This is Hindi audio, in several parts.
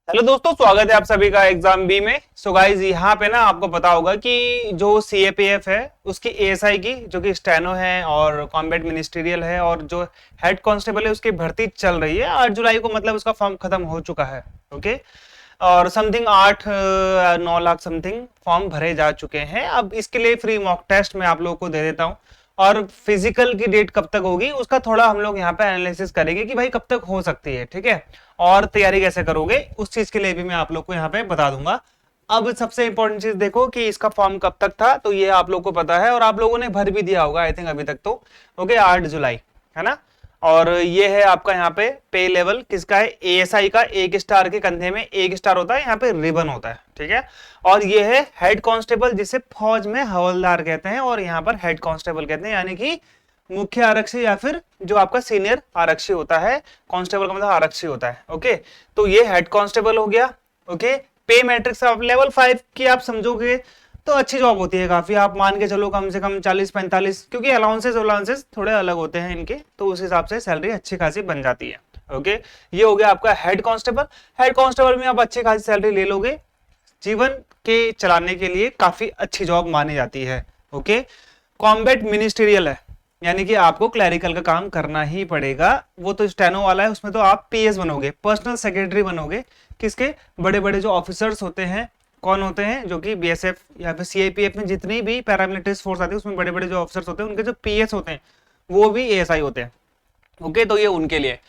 हेलो दोस्तों, स्वागत है आप सभी का एग्जाम बी में। सो गाइज, यहाँ पे ना आपको पता होगा कि जो सीएपीएफ है उसकी एएसआई की जो कि स्टेनो है और कॉम्बैट मिनिस्ट्रियल है और जो हेड कांस्टेबल है उसकी भर्ती चल रही है 8 जुलाई को। मतलब उसका फॉर्म खत्म हो चुका है। ओके, और समथिंग 8-9 लाख समथिंग फॉर्म भरे जा चुके हैं। अब इसके लिए फ्री मॉक टेस्ट मैं आप लोगों को दे देता हूँ और फिजिकल की डेट कब तक होगी उसका थोड़ा हम लोग यहाँ पे एनालिसिस करेंगे कि भाई कब तक हो सकती है। ठीक है, और तैयारी कैसे करोगे उस चीज के लिए भी मैं आप लोग को यहाँ पे बता दूंगा। अब सबसे इंपॉर्टेंट चीज देखो कि इसका फॉर्म कब तक था, तो ये आप लोग को पता है और आप लोगों ने भर भी दिया होगा आई थिंक अभी तक तो। ओके, 8 जुलाई है ना। और ये है आपका यहाँ पे लेवल किसका है, एएसआई का। 1 स्टार के कंधे में 1 स्टार होता है, यहाँ पे रिबन होता है। ठीक है, और ये है हेड कांस्टेबल जिसे फौज में हवलदार कहते हैं और यहाँ पर हेड कांस्टेबल कहते हैं, यानी कि मुख्य आरक्षी या फिर जो आपका सीनियर आरक्षी होता है। कांस्टेबल का मतलब आरक्षी होता है। ओके, तो ये हेड कांस्टेबल हो गया। ओके, पे मैट्रिक्स आप लेवल 5 की आप समझोगे तो अच्छी जॉब होती है काफी। आप मान के चलो कम से कम 40-45, क्योंकि अलाउंसेस थोड़े अलग होते हैं इनके, तो उस हिसाब से सैलरी अच्छी खासी बन जाती है। ओके, ये हो गया आपका हेड कांस्टेबल। हेड कांस्टेबल में आप अच्छी खासी सैलरी ले लोगे, जीवन के चलाने के लिए काफी अच्छी जॉब मानी जाती है। ओके, कॉम्बैट मिनिस्ट्रियल है, यानी कि आपको क्लैरिकल का काम करना ही पड़ेगा। वो तो स्टेनो वाला है, उसमें तो आप पीएस बनोगे, पर्सनल सेक्रेटरी बनोगे। किसके, बड़े बड़े जो ऑफिसर्स होते हैं, कौन होते हैं, जो कि बीएसएफ या फिर सीआईपीएफ में जितनी भी पैरामिलिट्री फोर्स आती है उसमें बड़े बड़े जो ऑफिसर्स होते हैं उनके जो पीएस होते हैं वो भी एएसआई होते हैं। ओके, तो ये उनके लिए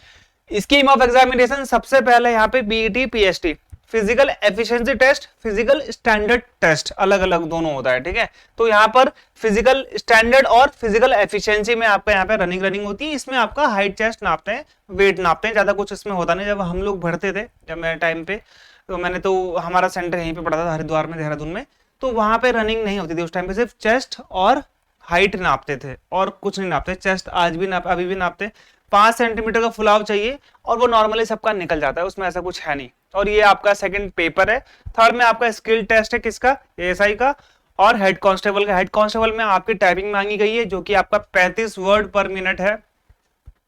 स्कीम ऑफ एग्जामिनेशन सबसे पहले यहाँ पे BET PST, physical efficiency test, physical standard test, अलग अलग दोनों होता है। ठीक है, तो यहाँ पर फिजिकल स्टैंडर्ड और फिजिकल एफिशिएंसी में आपका यहाँ पे रनिंग होती है। इसमें आपका हाइट चेस्ट नापते हैं, वेट नापते हैं, ज्यादा कुछ इसमें होता नहीं। जब हम लोग भरते थे, जब मेरे टाइम पे, तो मैंने तो हमारा सेंटर यहीं पे पड़ा था हरिद्वार में, देहरादून में, तो वहां पे रनिंग नहीं होती थी उस टाइम पे, सिर्फ चेस्ट और हाइट नापते थे और कुछ नहीं नापते। चेस्ट आज भी अभी भी नापते। 5 सेंटीमीटर का फुलाव चाहिए और वो नॉर्मली सबका निकल जाता है, उसमें ऐसा कुछ है नहीं। और ये आपका सेकंड पेपर है। थर्ड में आपका स्किल टेस्ट है, किसका, एएसआई का और हेड कांस्टेबल का। हेड कांस्टेबल में आपकी टाइपिंग मांगी गई है जो कि आपका 35 वर्ड पर मिनट है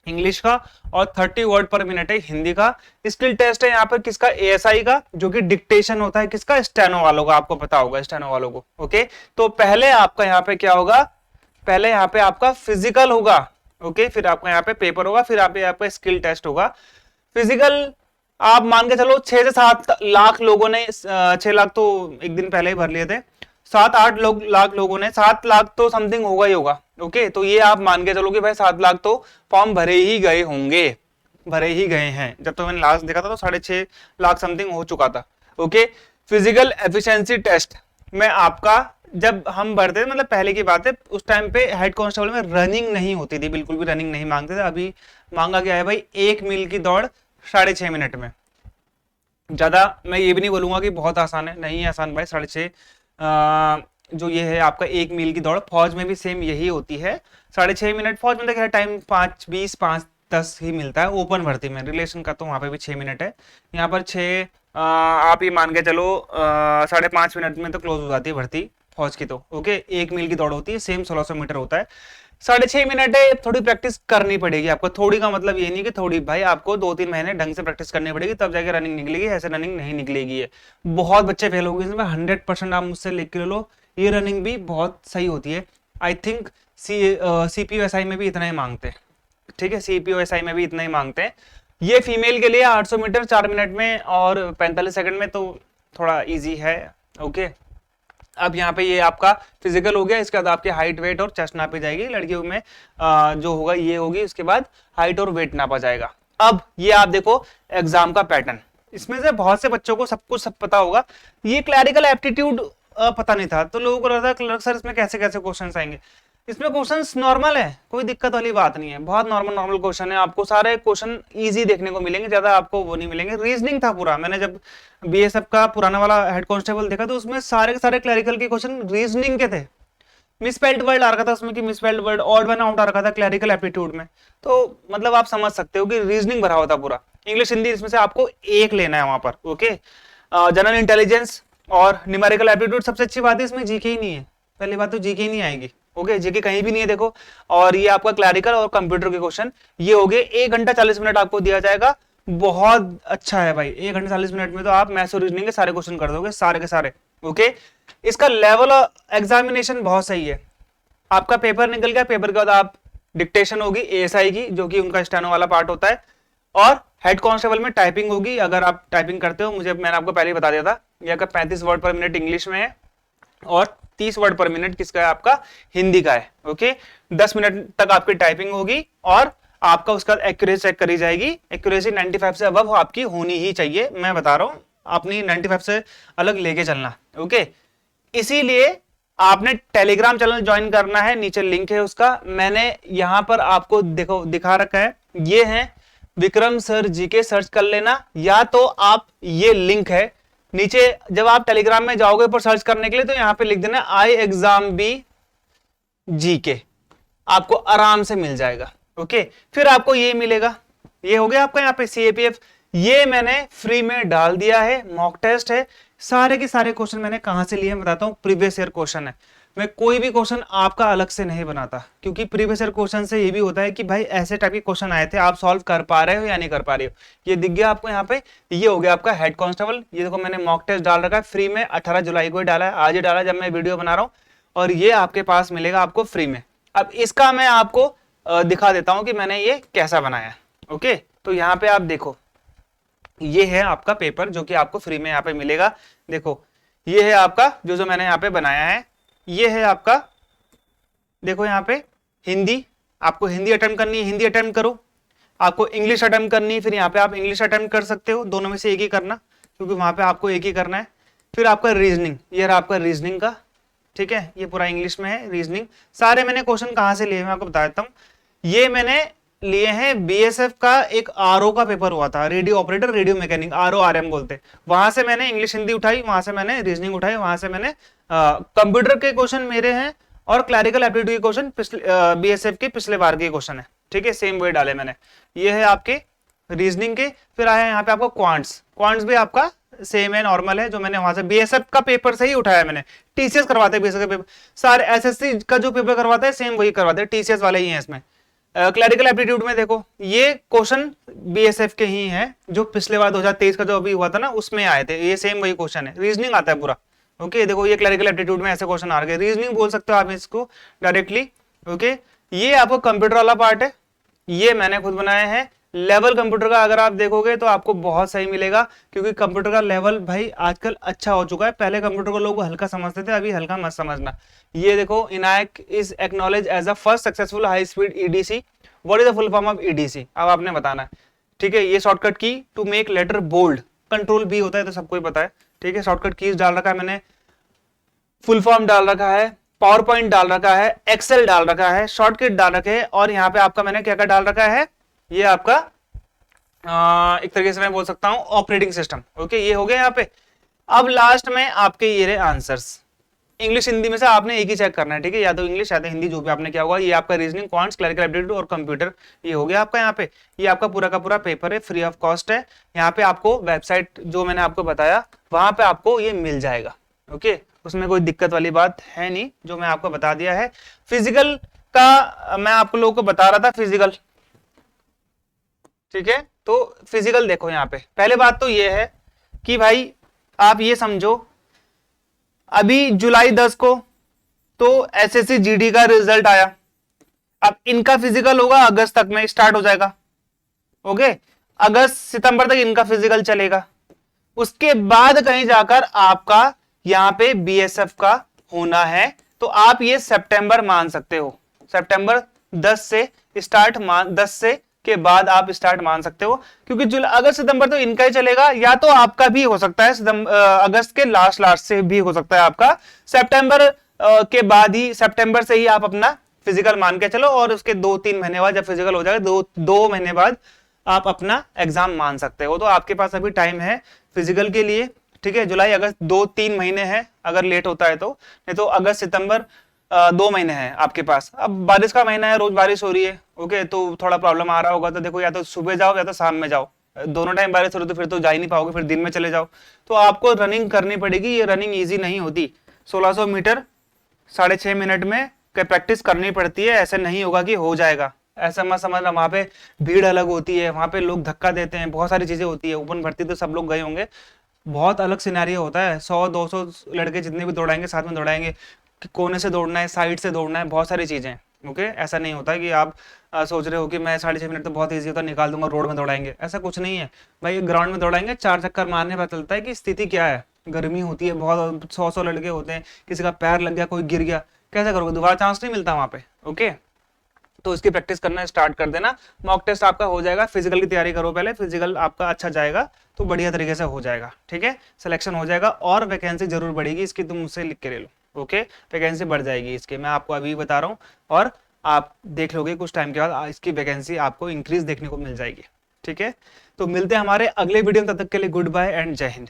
इंग्लिश का और 30 वर्ड पर मिनट है हिंदी का। स्किल टेस्ट है यहाँ पर किसका, एएसआई का, जो कि डिक्टेशन होता है, किसका, स्टेनो वालों का। आपको पता होगा स्टेनो वालों को। ओके, तो पहले आपका यहाँ पे क्या होगा, पहले यहाँ पे आपका फिजिकल होगा। ओके, फिर आपका यहाँ पे पेपर होगा, फिर आपका स्किल टेस्ट होगा। फिजिकल आप मान के चलो 6 से 7 लाख लोगों ने, 6 लाख तो एक दिन पहले ही भर लिए थे, 7-8 लाख लोगों ने, 7 लाख तो समथिंग होगा ही होगा। ओके, तो ये आप मान के चलो कि भाई 7 लाख तो फॉर्म भरे ही गए होंगे, भरे ही गए हैं। जब तो मैंने लास्ट देखा था तो 6.5 लाख समथिंग हो चुका था। ओके, फिजिकल एफिशिएंसी टेस्ट में आपका, जब हम भरते थे, मतलब पहले की बात है, उस टाइम पे हेड कांस्टेबल में रनिंग नहीं होती थी, बिल्कुल भी रनिंग नहीं मांगते थे। अभी मांगा गया है भाई 1 मील की दौड़ 6.5 मिनट में। ज्यादा मैं ये भी नहीं बोलूंगा कि बहुत आसान है, नहीं है आसान भाई। 6.5 जो ये है आपका 1 मील की दौड़, फौज में भी सेम यही होती है। 6.5 मिनट फौज में देखा टाइम 5:20 5:10 ही मिलता है। ओपन भर्ती में रिलेशन का तो वहां पे भी 6 मिनट है, यहाँ पर 6 आप ये मान के चलो 5.5 मिनट में तो क्लोज हो जाती है भर्ती फौज की तो। ओके, 1 मील की दौड़ होती है, सेम 1600 मीटर होता है। 6.5 मिनट है, थोड़ी प्रैक्टिस करनी पड़ेगी आपको। थोड़ी का मतलब ये नहीं कि थोड़ी, भाई आपको 2-3 महीने ढंग से प्रैक्टिस करनी पड़ेगी तब जाके रनिंग निकलेगी, ऐसे रनिंग नहीं निकलेगी। ये बहुत बच्चे फेल हो गए इसमें, 100% आप मुझसे लिख के लो। ये रनिंग भी बहुत सही होती है। आई थिंक सीपीओएसआई में भी इतना ही मांगते हैं। ठीक है, सीपीओएसआई में भी इतना ही मांगते हैं। ये फीमेल के लिए 800 मीटर 4 मिनट में और 45 सेकंड में, तो थोड़ा इजी है। ओके, अब यहाँ पे ये आपका फिजिकल हो गया, इसके बाद आपकी हाइट वेट और चेस्ट नापी जाएगी। लड़कियों में जो होगा ये होगी, उसके बाद हाइट और वेट नापा जाएगा। अब ये आप देखो एग्जाम का पैटर्न, इसमें से बहुत से बच्चों को सब पता होगा। ये क्लैरिकल एप्टीट्यूड पता नहीं था, तो लोगों को लगा था क्लर्क सर इसमें कैसे कैसे क्वेश्चन आएंगे। इसमें क्वेश्चंस नॉर्मल है, कोई दिक्कत वाली बात नहीं है, बहुत नॉर्मल क्वेश्चन है। आपको सारे क्वेश्चन इजी देखने को मिलेंगे, ज्यादा आपको वो नहीं मिलेंगे। रीजनिंग था पूरा, मैंने जब बीएसएफ का पुराना वाला हेड कांस्टेबल देखा तो उसमें सारे के सारे क्लैरिकल के क्वेश्चन रीजनिंग के थे। मिसस्पेल्ड वर्ड आ रखा था उसमें कि misspelled word, odd one out आ रखा था क्लैरिकल एप्टीट्यूड में। तो मतलब आप समझ सकते हो कि रीजनिंग भरा हुआ था पूरा। इंग्लिश हिंदी इसमें से आपको एक लेना है वहां पर। ओके, जनरल इंटेलिजेंस और न्यूमेरिकल एप्टीट्यूड, सबसे अच्छी बात है इसमें जीके ही नहीं है। पहली बात तो जीके ही नहीं आएगी। ओके, जीके कहीं भी नहीं है देखो। और ये आपका क्लैरिकल और कंप्यूटर के क्वेश्चन ये हो गए। 1 घंटा 40 मिनट आपको दिया जाएगा। बहुत अच्छा है भाई, 1 घंटे 40 मिनट में तो आप मैथ्स और रीजनिंग के सारे क्वेश्चन कर दोगे, सारे के सारे। ओके, इसका लेवल एग्जामिनेशन बहुत सही है। आपका पेपर निकल गया, पेपर के बाद आप डिक्टेशन होगी एएसआई की, जो कि उनका स्टेनो वाला पार्ट होता है, और हेड कांस्टेबल में टाइपिंग होगी। अगर आप टाइपिंग करते हो, मुझे मैंने आपको पहले ही बता दिया था, ये आपका 35 वर्ड पर मिनट इंग्लिश में है और 30 वर्ड पर मिनट किसका है, आपका हिंदी का है। ओके, 10 मिनट तक आपकी टाइपिंग होगी और आपका उसका एक्यूरेसी चेक करी जाएगी। एक्यूरेसी 95 से अबव आपकी होनी ही चाहिए, मैं बता रहा हूं, अपनी 95 से अलग लेके चलना। ओके, इसीलिए आपने टेलीग्राम चैनल ज्वाइन करना है, नीचे लिंक है उसका, मैंने यहां पर आपको देखो दिखा रखा है, ये है विक्रम सर जी के, सर्च कर लेना, या तो आप ये लिंक है नीचे, जब आप टेलीग्राम में जाओगे पर सर्च करने के लिए तो यहां पे लिख देना आई एग्जाम बी जी के, आपको आराम से मिल जाएगा। ओके, फिर आपको ये मिलेगा, ये हो गया आपका यहाँ पे सीएपीएफ, ये मैंने फ्री में डाल दिया है, मॉक टेस्ट है, सारे के सारे क्वेश्चन मैंने कहां से लिए बताता हूं, प्रीवियस ईयर क्वेश्चन है। मैं कोई भी क्वेश्चन आपका अलग से नहीं बनाता, क्योंकि प्रीवियस ईयर क्वेश्चन से ये भी होता है कि भाई ऐसे टाइप के क्वेश्चन आए थे, आप सॉल्व कर पा रहे हो या नहीं कर पा रहे हो। ये दिख गया आपको यहाँ पे, ये हो गया आपका हेड कांस्टेबल। ये देखो मैंने मॉक टेस्ट डाल रखा है फ्री में, 18 जुलाई को ही डाला है, आज ही डाला जब मैं वीडियो बना रहा हूँ, और ये आपके पास मिलेगा आपको फ्री में। अब इसका मैं आपको दिखा देता हूं कि मैंने ये कैसा बनाया। ओके, तो यहाँ पे आप देखो, ये है आपका पेपर जो कि आपको फ्री में यहाँ पे मिलेगा। देखो ये है आपका जो मैंने यहाँ पे बनाया है, ये है आपका, देखो यहाँ पे हिंदी, आपको हिंदी अटेम्प्ट करनी है, हिंदी अटेम्प्ट करो, आपको इंग्लिश अटेम्प्ट करनी है, फिर यहाँ पे आप इंग्लिश अटेम्प्ट कर सकते हो, दोनों में से एक ही करना, क्योंकि वहां पे आपको एक ही करना है। फिर आपका रीजनिंग, ये रहा आपका रीजनिंग का, ठीक है, ये पूरा इंग्लिश में है रीजनिंग। सारे मैंने क्वेश्चन कहां से लिए मैं आपको बता देता हूँ, ये मैंने लिए हैं बीएसएफ का, एक आरओ का पेपर हुआ था, radio operator radio mechanic, RO RM बोलते, वहां से मैंने इंग्लिश हिंदी उठाई, वहां से मैंने रीजनिंग उठाई, वहां से मैंने कंप्यूटर के क्वेश्चन मेरे हैं, और क्लैरिकल एप्टीट्यूड के क्वेश्चन पिछले बीएसएफ के पिछले बार के क्वेश्चन है, ठीक है, सेम वही डाले मैंने। ये है आपके रीजनिंग के, फिर आया यहाँ पे आपको क्वांट्स भी आपका सेम है, नॉर्मल है, जो मैंने वहां से बीएसएफ का पेपर से ही उठाया मैंने, टीसीएस करवाते हैं बीएसएफ का पेपर, सारे एसएससी का जो पेपर करवाता है सेम वही करवाते हैं, टीसीएस वाले ही हैं इसमें। क्लैरिकल एप्टीट्यूड में देखो ये क्वेश्चन बीएसएफ के ही हैं, जो पिछले बार 2023 का जो अभी हुआ था ना उसमें आए थे, ये सेम वही क्वेश्चन है, रीजनिंग आता है पूरा। ओके, देखो ये क्लैरिकल एप्टीट्यूड में ऐसे क्वेश्चन आ गए, रीजनिंग बोल सकते हो आप इसको डायरेक्टली। ओके, ये आपको कंप्यूटर वाला पार्ट है, ये मैंने खुद बनाया है। लेवल कंप्यूटर का अगर आप देखोगे तो आपको बहुत सही मिलेगा, क्योंकि कंप्यूटर का लेवल भाई आजकल अच्छा हो चुका है, पहले कंप्यूटर को लोग हल्का समझते थे, अभी हल्का मत समझना। ये देखो, ENIAC is acknowledge as a first successful high speed EDC, what is the full form of EDC, अब आपने बताना है, ठीक है। ये shortcut key to make letter bold, control B होता है तो सबको ही पता है, ठीक है। शॉर्टकट कीज डाल रखा है मैंने, फुल फॉर्म डाल रखा है, पावर पॉइंट डाल रखा है, एक्सेल डाल रखा है, शॉर्टकट डाल रखे हैं, और यहाँ पे आपका मैंने क्या क्या डाल रखा है, ये आपका एक तरीके से मैं बोल सकता हूं ऑपरेटिंग सिस्टम। ओके, ये हो गया यहाँ पे। अब लास्ट में आपके ये रहे आंसर्स, इंग्लिश हिंदी में से आपने एक ही चेक करना है, ठीक है, या तो इंग्लिश या तो हिंदी, जो भी आपने क्या होगा। ये आपका रीजनिंग, क्वांट्स, क्लरिकल एप्टीट्यूड और कंप्यूटर, ये हो गया आपका यहाँ पे। ये आपका पूरा का पूरा पेपर है, फ्री ऑफ कॉस्ट है। यहाँ पे आपको वेबसाइट जो मैंने आपको बताया वहां पे आपको ये मिल जाएगा। ओके, उसमें कोई दिक्कत वाली बात है नहीं, जो मैं आपको बता दिया है। फिजिकल का मैं आप लोगों को बता रहा था, फिजिकल, ठीक है। तो फिजिकल देखो यहाँ पे, पहले बात तो ये है कि भाई आप ये समझो, अभी जुलाई 10 को तो एसएससी जीडी का रिजल्ट आया, अब इनका फिजिकल होगा अगस्त तक में स्टार्ट हो जाएगा। ओके, अगस्त सितंबर तक इनका फिजिकल चलेगा, उसके बाद कहीं जाकर आपका यहाँ पे बीएसएफ का होना है, तो आप ये सितंबर मान सकते हो, सितंबर 10 से स्टार्ट, 10 से के बाद आप स्टार्ट मान सकते हो, क्योंकि अगस्त सितंबर तो इनका ही चलेगा, या तो आपका भी हो सकता है अगस्त के लास्ट से भी हो सकता है आपका, सितंबर के बाद ही, सितंबर से ही आप अपना फिजिकल मान के चलो, और उसके 2-3 महीने बाद जब फिजिकल हो जाएगा, दो महीने बाद आप अपना एग्जाम मान सकते हो। तो आपके पास अभी टाइम है फिजिकल के लिए, ठीक है। जुलाई अगस्त 2-3 महीने है, अगर लेट होता है तो, नहीं तो अगस्त सितंबर 2 महीने हैं आपके पास। अब बारिश का महीना है, रोज बारिश हो रही है, ओके, तो थोड़ा प्रॉब्लम आ रहा होगा, तो देखो या तो सुबह जाओ या तो शाम में जाओ, दोनों टाइम बारिश हो रही तो फिर तो जा ही नहीं पाओगे, फिर दिन में चले जाओ। तो आपको रनिंग करनी पड़ेगी, ये रनिंग ईजी नहीं होती, 1600 मीटर 6.5 मिनट में प्रैक्टिस करनी पड़ती है, ऐसे नहीं होगा कि हो जाएगा, ऐसा मत समझना वहां पे भीड़ अलग होती है, वहां पे लोग धक्का देते हैं, बहुत सारी चीजें होती है। ओपन भर्ती तो सब लोग गए होंगे, बहुत अलग सिनेरियो होता है। 100-200 लड़के जितने भी दौड़ाएंगे साथ में दौड़ाएंगे, कि कोने से दौड़ना है, साइड से दौड़ना है, बहुत सारी चीजें। ओके, ऐसा नहीं होता कि आप सोच रहे हो कि मैं 6.5 मिनट तो बहुत ईजी होता है, निकाल दूंगा, रोड में दौड़ाएंगे, ऐसा कुछ नहीं है भाई। ग्राउंड में दौड़ाएंगे, 4 चक्कर मारने पता चलता है कि स्थिति क्या है। गर्मी होती है बहुत, 100 लड़के होते हैं, किसी का पैर लग गया, कोई गिर गया, कैसे करोगे, दोबारा चांस नहीं मिलता वहां पे। ओके, तो इसकी प्रैक्टिस करना स्टार्ट कर देना। मॉक टेस्ट आपका हो जाएगा, फिजिकल की तैयारी करो पहले, फिजिकल आपका अच्छा जाएगा तो बढ़िया तरीके से हो जाएगा, ठीक है, सिलेक्शन हो जाएगा और वैकेंसी जरूर बढ़ेगी इसकी, तुम मुझसे लिख के ले लो। ओके, वैकेंसी बढ़ जाएगी इसकी, मैं आपको अभी बता रहा हूँ, और आप देख लोगे कुछ टाइम के बाद इसकी वैकेंसी आपको इंक्रीज देखने को मिल जाएगी। ठीक है, तो मिलते हैं हमारे अगले वीडियो में, तब तक के लिए गुड बाय एंड जय हिंद।